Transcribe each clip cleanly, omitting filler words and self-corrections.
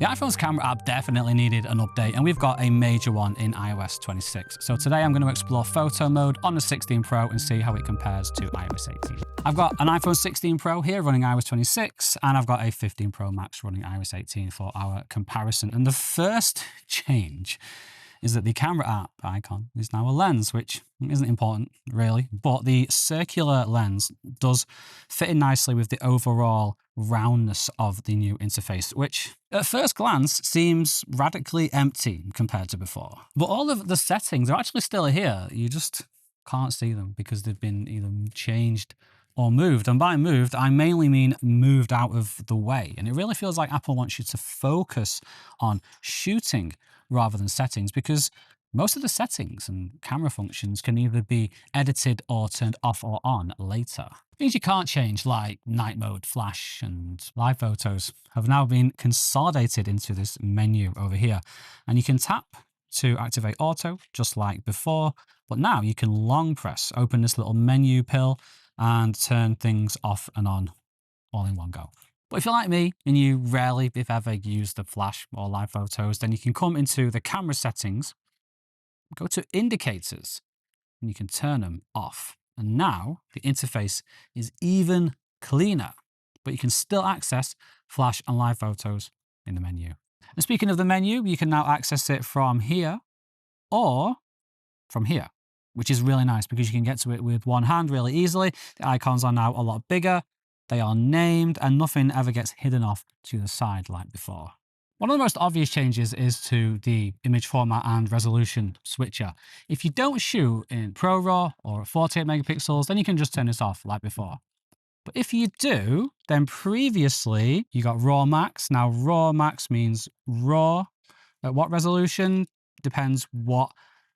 The iPhone's camera app definitely needed an update, and we've got a major one in iOS 26. So today I'm going to explore photo mode on the 16 Pro and see how it compares to iOS 18. I've got an iPhone 16 Pro here running iOS 26, and I've got a 15 Pro Max running iOS 18 for our comparison. And the first change is that the camera app icon is now a lens, which isn't important really, but the circular lens does fit in nicely with the overall roundness of the new interface, which at first glance seems radically empty compared to before. But all of the settings are actually still here. You just can't see them because they've been either changed or moved. And by moved, I mainly mean moved out of the way. And it really feels like Apple wants you to focus on shooting rather than settings, because most of the settings and camera functions can either be edited or turned off or on later. Things you can't change, like night mode, flash, and live photos, have now been consolidated into this menu over here. And you can tap to activate auto, just like before, but now you can long press, open this little menu pill, and turn things off and on all in one go. But if you're like me and you rarely, if ever, use the flash or live photos, then you can come into the camera settings, go to indicators, and you can turn them off. And now the interface is even cleaner, but you can still access flash and live photos in the menu. And speaking of the menu, you can now access it from here or from here, which is really nice because you can get to it with one hand really easily. The icons are now a lot bigger. They are named, and nothing ever gets hidden off to the side like before. One of the most obvious changes is to the image format and resolution switcher. If you don't shoot in ProRAW or 48 megapixels, then you can just turn this off like before. But if you do, then previously you got RAW Max. Now RAW Max means RAW. At what resolution? Depends what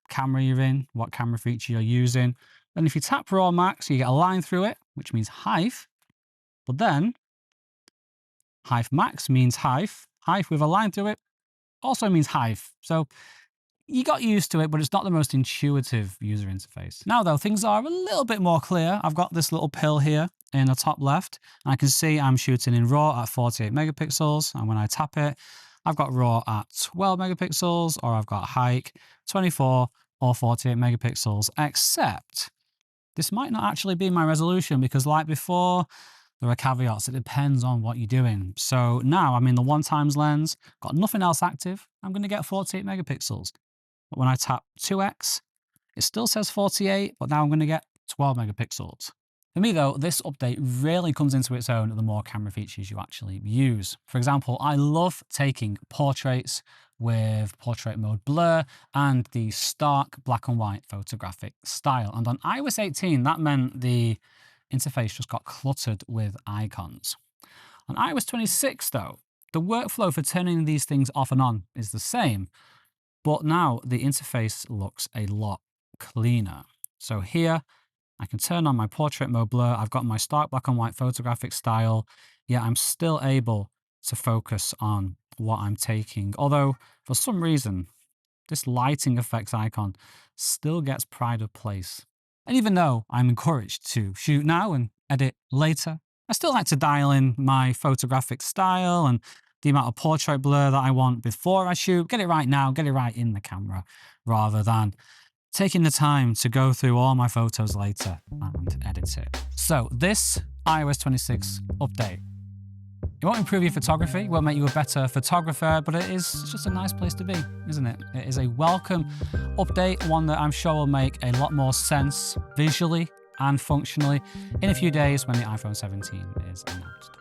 camera you're in, what camera feature you're using. And if you tap RAW Max, you get a line through it, which means high. But then high Max means high. High with a line through it also means high. So you got used to it, but it's not the most intuitive user interface. Now though, things are a little bit more clear. I've got this little pill here in the top left, and I can see I'm shooting in RAW at 48 megapixels. And when I tap it, I've got RAW at 12 megapixels, or I've got high 24 or 48 megapixels, except this might not actually be my resolution because like before, there are caveats. It depends on what you're doing. So now I'm in the 1x lens, got nothing else active. I'm going to get 48 megapixels. But when I tap 2x, it still says 48, but now I'm going to get 12 megapixels. For me though, this update really comes into its own the more camera features you actually use. For example, I love taking portraits with portrait mode blur and the stark black and white photographic style. And on iOS 18, that meant the interface just got cluttered with icons. On iOS 26 though, the workflow for turning these things off and on is the same, but now the interface looks a lot cleaner. So here, I can turn on my portrait mode blur. I've got my stark black and white photographic style, yet I'm still able to focus on what I'm taking. Although for some reason, this lighting effects icon still gets pride of place. And even though I'm encouraged to shoot now and edit later, I still like to dial in my photographic style and the amount of portrait blur that I want before I shoot. Get it right now, get it right in the camera, rather than taking the time to go through all my photos later and edit it. So this iOS 26 update, it won't improve your photography, it won't make you a better photographer, but it's just a nice place to be, isn't it? It is a welcome update, one that I'm sure will make a lot more sense visually and functionally in a few days when the iPhone 17 is announced.